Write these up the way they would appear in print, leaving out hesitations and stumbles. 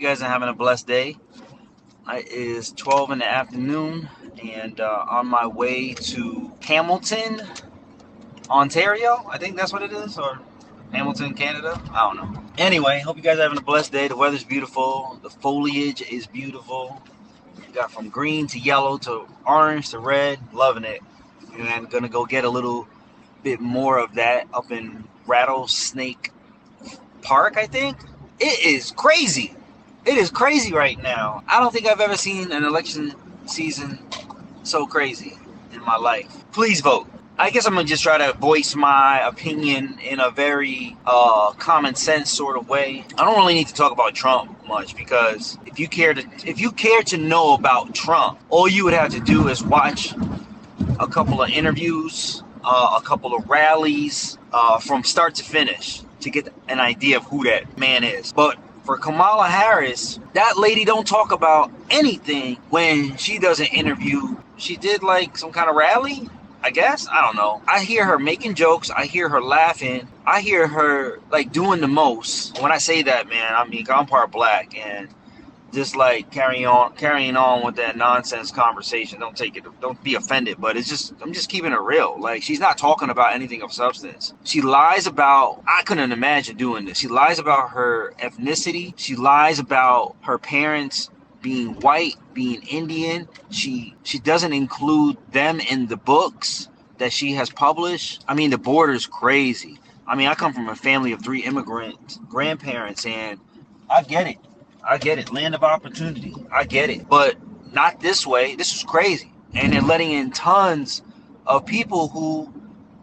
guys are having a blessed day. It is 12 in the afternoon and on my way to Hamilton, Ontario. I think that's what it is, or Hamilton, Canada. I don't know. Anyway, hope you guys are having a blessed day. The weather's beautiful. The foliage is beautiful. You got from green to yellow to orange to red. Loving it. And I'm going to go get a little bit more of that up in Rattlesnake Park, I think. It is crazy. It is crazy right now. I don't think I've ever seen an election season so crazy in my life. Please vote. I guess I'm gonna just try to voice my opinion in a very common sense sort of way. I don't really need to talk about Trump much, because if you care to know about Trump, all you would have to do is watch a couple of interviews, a couple of rallies from start to finish to get an idea of who that man is. But for Kamala Harris, that lady don't talk about anything when she does an interview. She did like some kind of rally, I guess. I don't know. I hear her making jokes. I hear her laughing. I hear her like doing the most. When I say that, man, I mean, I'm part black, and just like carrying on with that nonsense conversation. Don't be offended, but I'm just keeping it real. Like, she's not talking about anything of substance. She lies about, I couldn't imagine doing this. She lies about her ethnicity. She lies about her parents being white, being Indian. She doesn't include them in the books that she has published. I mean, the border's crazy. I mean, I come from a family of 3 immigrant grandparents, and I get it. Land of opportunity. I get it. But not this way. This is crazy. And they're letting in tons of people who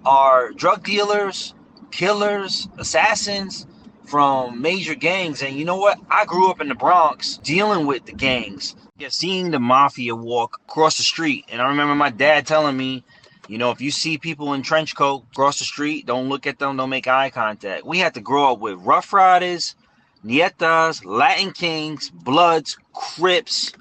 are drug dealers, killers, assassins from major gangs. And you know what? I grew up in the Bronx dealing with the gangs. Yeah, seeing the mafia walk across the street. And I remember my dad telling me, you know, if you see people in trench coat across the street, don't look at them, don't make eye contact. We had to grow up with Rough Riders, Nietas, Latin Kings, Bloods, Crips,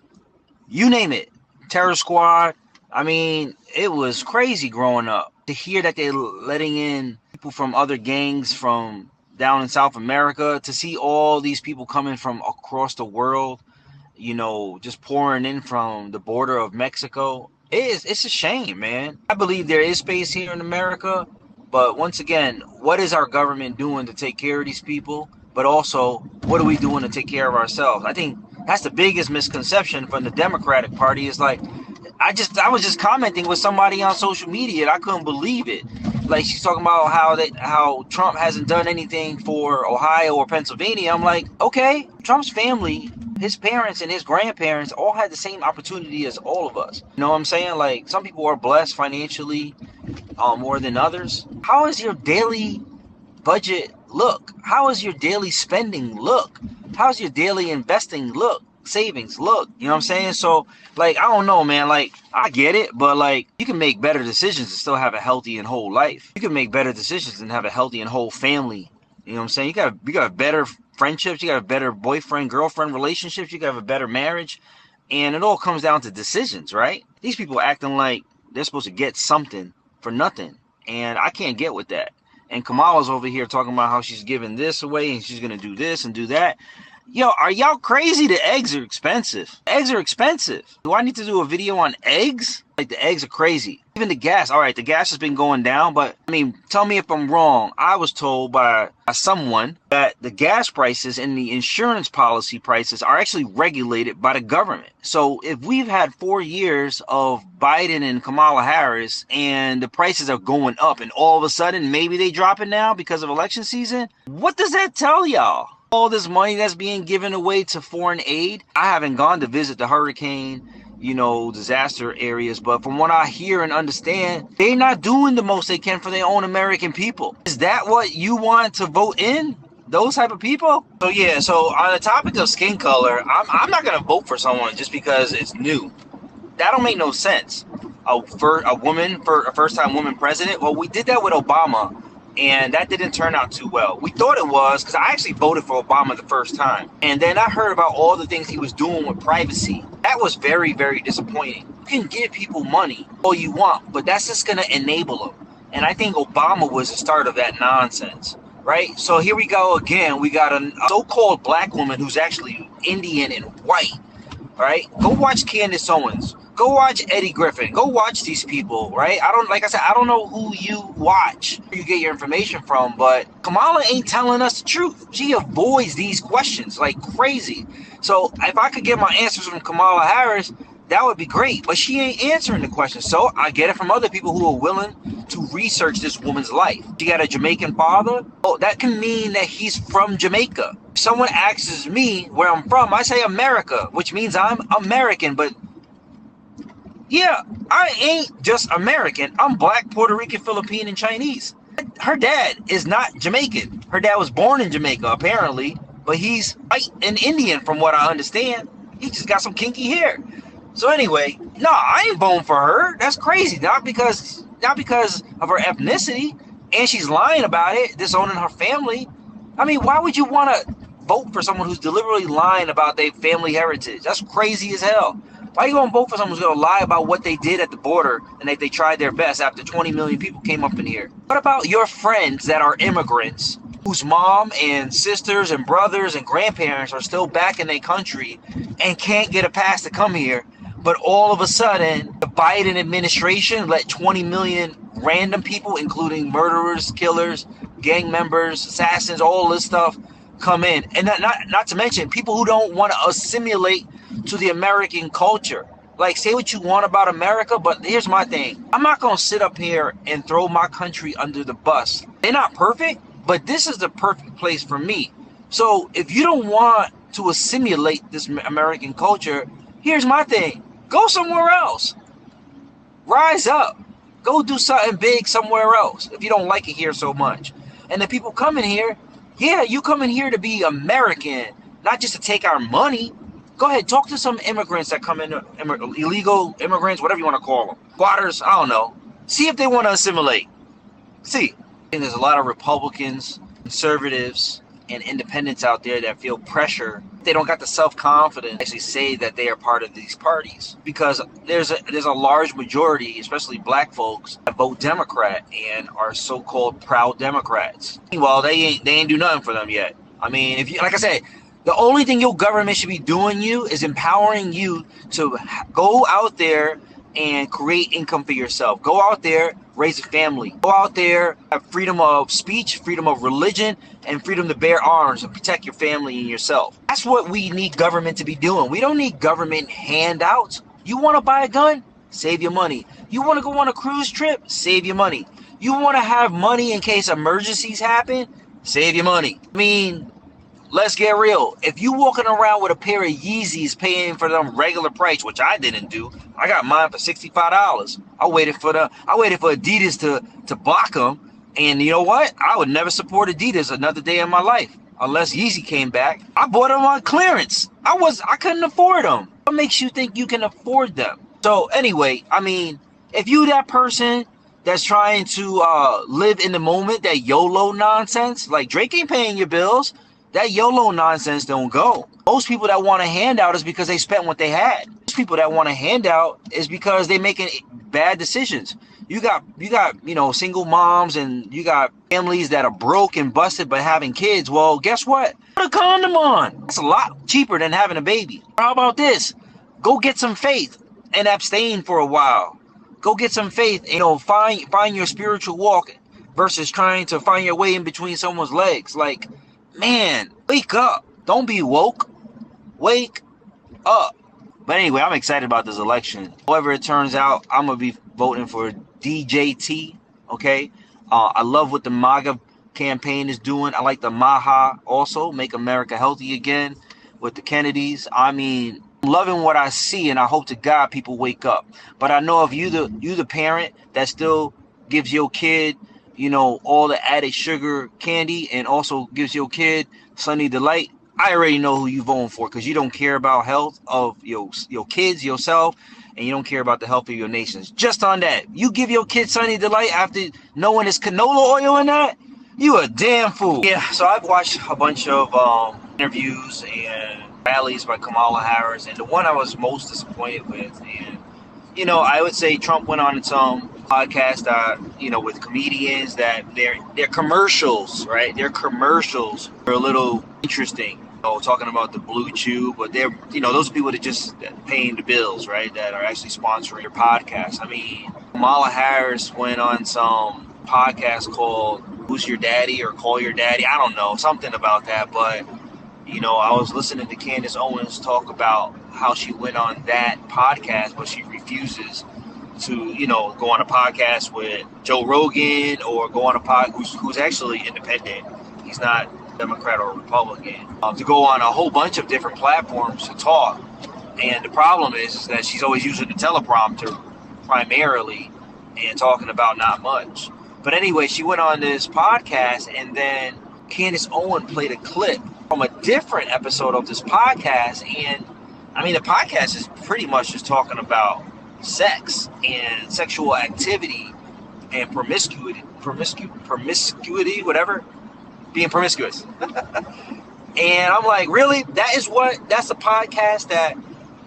you name it, Terror Squad. I mean, it was crazy growing up. To hear that they're letting in people from other gangs from down in South America, to see all these people coming from across the world, you know, just pouring in from the border of Mexico, it's a shame, man. I believe there is space here in America, but once again, what is our government doing to take care of these people? But also, what are we doing to take care of ourselves? I think that's the biggest misconception from the Democratic Party. Is like, I was just commenting with somebody on social media, and I couldn't believe it. Like, she's talking about how Trump hasn't done anything for Ohio or Pennsylvania. I'm like, okay, Trump's family, his parents and his grandparents all had the same opportunity as all of us. You know what I'm saying? Like, some people are blessed financially more than others. How is your daily budget look? How is your daily spending look? How's your daily investing look? Savings look? You know what I'm saying? So, like, I don't know, man. Like, I get it, but like, you can make better decisions and still have a healthy and whole life. You can make better decisions and have a healthy and whole family. You know what I'm saying? You got better friendships, you got a better boyfriend girlfriend relationships, you got a better marriage, and it all comes down to decisions, right? These people acting like they're supposed to get something for nothing, and I can't get with that. And Kamala's over here talking about how she's giving this away and she's going to do this and do that. Yo, are y'all crazy? The eggs are expensive. Eggs are expensive. Do I need to do a video on eggs? Like, the eggs are crazy. Even the gas. All right, the gas has been going down, but I mean, tell me if I'm wrong. I was told by someone that the gas prices and the insurance policy prices are actually regulated by the government. So if we've had 4 years of Biden and Kamala Harris and the prices are going up, and all of a sudden maybe they drop it now because of election season, what does that tell y'all? All this money that's being given away to foreign aid. I haven't gone to visit the hurricane, you know, disaster areas, but from what I hear and understand, they're not doing the most they can for their own American people. Is that what you want to vote in? Those type of people? So yeah, so on the topic of skin color, I'm not gonna vote for someone just because it's new. That don't make no sense. For a first-time woman president, well, we did that with Obama, and that didn't turn out too well. We thought it was, because I actually voted for Obama the first time. And then I heard about all the things he was doing with privacy. That was very, very disappointing. You can give people money all you want, but that's just going to enable them. And I think Obama was the start of that nonsense, right? So here we go again. We got a so-called black woman who's actually Indian and white. Right? Go watch Candace Owens. Go watch Eddie Griffin. Go watch these people, right? Like I said, I don't know who you watch, who you get your information from, but Kamala ain't telling us the truth. She avoids these questions like crazy. So if I could get my answers from Kamala Harris, that would be great. But she ain't answering the questions. So I get it from other people who are willing to research this woman's life. She got a Jamaican father. Oh, that can mean that he's from Jamaica. If someone asks me where I'm from, I say America, which means I'm American. But yeah, I ain't just American. I'm Black, Puerto Rican, Filipino, and Chinese. Her dad is not Jamaican. Her dad was born in Jamaica, apparently, but he's white and Indian from what I understand. He just got some kinky hair. So anyway, no, I ain't voting for her. That's crazy. Not because of her ethnicity, and she's lying about it, disowning her family. I mean, why would you want to vote for someone who's deliberately lying about their family heritage? That's crazy as hell. Why are you going to vote for someone who's going to lie about what they did at the border and that they tried their best after 20 million people came up in here? What about your friends that are immigrants whose mom and sisters and brothers and grandparents are still back in their country and can't get a pass to come here, but all of a sudden the Biden administration let 20 million random people, including murderers, killers, gang members, assassins, all this stuff, come in? And not to mention people who don't want to assimilate to the American culture. Like, say what you want about America, but here's my thing. I'm not going to sit up here and throw my country under the bus. They're not perfect, but this is the perfect place for me. So if you don't want to assimilate this American culture, here's my thing. Go somewhere else. Rise up. Go do something big somewhere else if you don't like it here so much. And the people coming here, yeah, you coming here to be American, not just to take our money. Go ahead, talk to some immigrants that come in, illegal immigrants, whatever you want to call them. Squatters, I don't know. See if they want to assimilate. See. And there's a lot of Republicans, conservatives, and independents out there that feel pressure. They don't got the self-confidence to actually say that they are part of these parties, because there's a large majority, especially black folks, that vote Democrat and are so-called proud Democrats. Well, they ain't do nothing for them yet. I mean, if you, like I said, the only thing your government should be doing is empowering you to go out there and create income for yourself. Go out there, raise a family. Go out there, have freedom of speech, freedom of religion, and freedom to bear arms and protect your family and yourself. That's what we need government to be doing. We don't need government handouts. You want to buy a gun? Save your money. You want to go on a cruise trip? Save your money. You want to have money in case emergencies happen? Save your money. I mean, let's get real. If you walking around with a pair of Yeezys paying for them regular price, which I didn't do, I got mine for $65. I waited for Adidas to block them, and you know what? I would never support Adidas another day in my life unless Yeezy came back. I bought them on clearance. I couldn't afford them. What makes you think you can afford them? So anyway, I mean, if you that person that's trying to live in the moment, that YOLO nonsense, like Drake ain't paying your bills. That YOLO nonsense don't go. Most people that want a handout is because they spent what they had. Most people that want a handout is because they making bad decisions. You got single moms, and you got families that are broke and busted but having kids. Well, guess what? Put a condom on. It's a lot cheaper than having a baby. How about this? Go get some faith and abstain for a while. Go get some faith. Find your spiritual walk versus trying to find your way in between someone's legs. Like, man, wake up. Don't be woke. Wake up. But anyway, I'm excited about this election. However it turns out, I'm going to be voting for DJT, okay? I love what the MAGA campaign is doing. I like the MAHA also, Make America Healthy Again, with the Kennedys. I mean, I'm loving what I see, and I hope to God people wake up. But I know if you the parent that still gives your kid all the added sugar candy and also gives your kid Sunny Delight, I already know who you voting for, because you don't care about health of your kids, yourself, and you don't care about the health of your nations. Just on that, you give your kid Sunny Delight after knowing there's canola oil in that? You a damn fool. Yeah, so I've watched a bunch of interviews and rallies by Kamala Harris, and the one I was most disappointed with, and I would say Trump went on some podcast, with comedians that their commercials, right? Their commercials are a little interesting. talking about the Blue Chew, but they're, those are people that just paying the bills, right? That are actually sponsoring your podcast. I mean, Kamala Harris went on some podcast called Who's Your Daddy or Call Your Daddy. I don't know, something about that. But, I was listening to Candace Owens talk about how she went on that podcast, but she refuses to, go on a podcast with Joe Rogan or go on a podcast who's actually independent. He's not Democrat or Republican, to go on a whole bunch of different platforms to talk. And the problem is that she's always using the teleprompter primarily and talking about not much. But anyway, she went on this podcast, and then Candace Owens played a clip from a different episode of this podcast. And I mean, the podcast is pretty much just talking about sex and sexual activity and promiscuity, whatever. Being promiscuous. And I'm like, really? That's the podcast that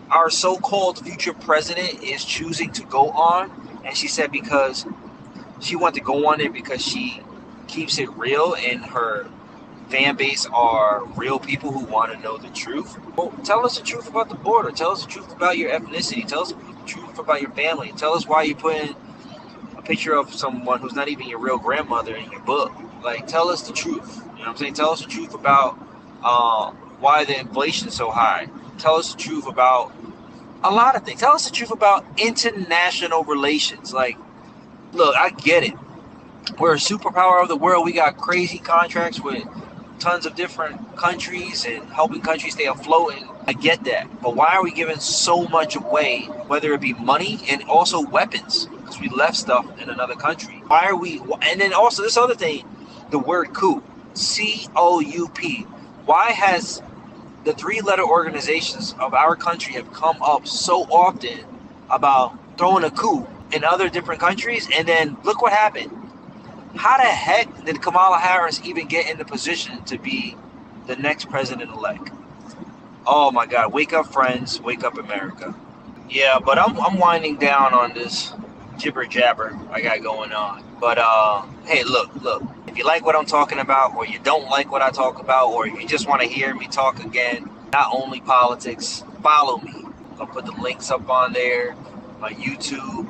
our so-called future president is choosing to go on? And she said because she wanted to go on there because she keeps it real and her fan base are real people who want to know the truth. Well, tell us the truth about the border. Tell us the truth about your ethnicity. Tell us the truth about your family. Tell us why you put in a picture of someone who's not even your real grandmother in your book. Like, tell us the truth. You know what I'm saying? Tell us the truth about why the inflation's so high. Tell us the truth about a lot of things. Tell us the truth about international relations. Like, look, I get it. We're a superpower of the world. We got crazy contracts with tons of different countries and helping countries stay afloat. And I get that. But why are we giving so much away, whether it be money and also weapons? Because we left stuff in another country. Why are we? And then also this other thing, the word coup, C-O-U-P. Why has the three-letter organizations of our country have come up so often about throwing a coup in other different countries? And then look what happened. How the heck did Kamala Harris even get in the position to be the next president-elect? Oh my God, wake up, friends, wake up, America. Yeah, but I'm winding down on this jibber jabber I got going on. But hey, look, if you like what I'm talking about, or you don't like what I talk about, or if you just want to hear me talk again, not only politics, follow me. I'll put the links up on there, my YouTube.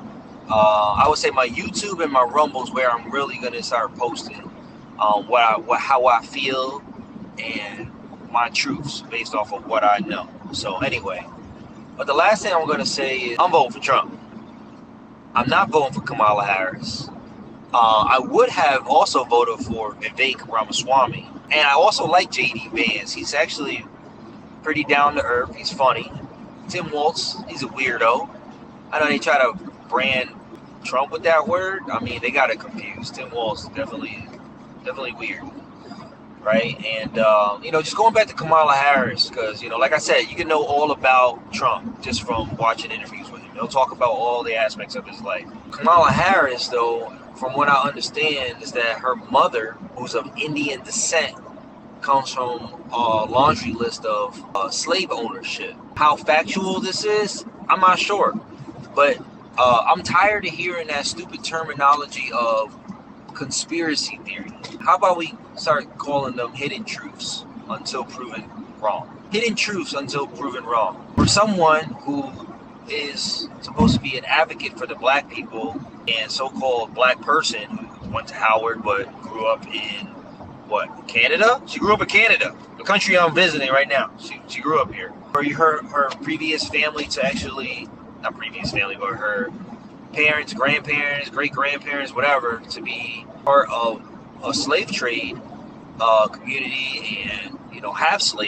I would say my YouTube and my Rumbles, where I'm really gonna start posting how I feel and my truths based off of what I know. So anyway, but the last thing I'm gonna say is I'm voting for Trump. I'm not voting for Kamala Harris. I would have also voted for Vivek Ramaswamy. And I also like J.D. Vance. He's actually pretty down to earth. He's funny. Tim Walz, he's a weirdo. I know they try to brand Trump with that word. I mean, they got it confused. Tim Walz is definitely weird. Right? And, just going back to Kamala Harris, because, like I said, you can know all about Trump just from watching interviews with him. They'll talk about all the aspects of his life. Kamala Harris, though, from what I understand, is that her mother, who's of Indian descent, comes from a laundry list of slave ownership. How factual this is, I'm not sure. But I'm tired of hearing that stupid terminology of conspiracy theory. How about we start calling them hidden truths until proven wrong? Hidden truths until proven wrong. For someone who is supposed to be an advocate for the black people and so-called black person who went to Howard but grew up in Canada? She grew up in Canada, the country I'm visiting right now. She grew up here. Or her previous family to actually, not previous family, but her parents, grandparents, great-grandparents, whatever, to be part of a slave trade community and,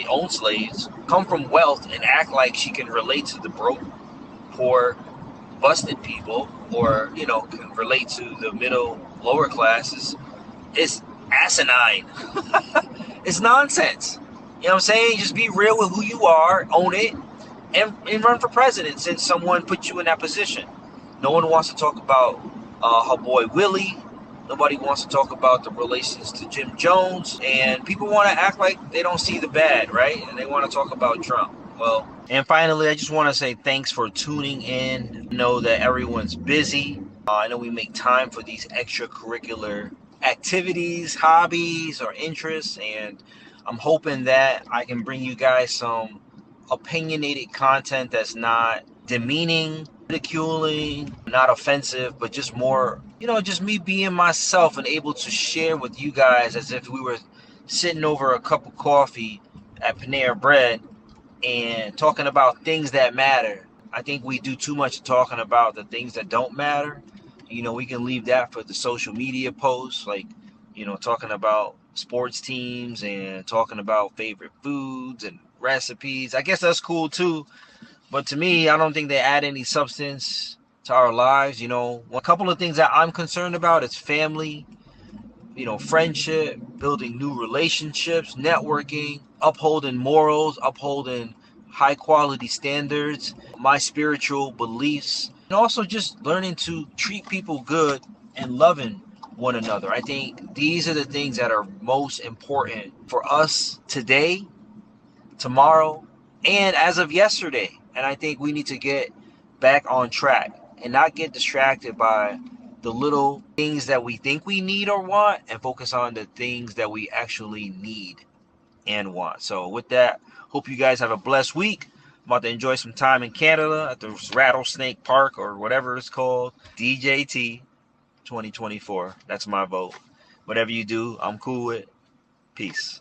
own slaves, come from wealth and act like she can relate to the broke, poor, busted people, or, can relate to the middle, lower classes. It's asinine. It's nonsense. You know what I'm saying? Just be real with who you are, own it, and run for president since someone put you in that position. No one wants to talk about her boy Willie. Nobody wants to talk about the relations to Jim Jones. And people want to act like they don't see the bad, right? And they want to talk about Trump. Well, and finally, I just want to say thanks for tuning in. I know that everyone's busy. I know we make time for these extracurricular activities, hobbies, or interests. And I'm hoping that I can bring you guys some opinionated content that's not demeaning, ridiculing, not offensive, but just more, just me being myself and able to share with you guys as if we were sitting over a cup of coffee at Panera Bread and talking about things that matter. I think we do too much talking about the things that don't matter. We can leave that for the social media posts, like, talking about sports teams and talking about favorite foods and recipes. I guess that's cool too. But to me, I don't think they add any substance to our lives. A couple of things that I'm concerned about is family, friendship, building new relationships, networking, upholding morals, upholding high quality standards, my spiritual beliefs, and also just learning to treat people good and loving one another. I think these are the things that are most important for us today, tomorrow, and as of yesterday. And I think we need to get back on track and not get distracted by the little things that we think we need or want, and focus on the things that we actually need and want. So with that, hope you guys have a blessed week. I'm about to enjoy some time in Canada at the Rattlesnake Park or whatever it's called. DJT 2024. That's my vote. Whatever you do, I'm cool with. Peace.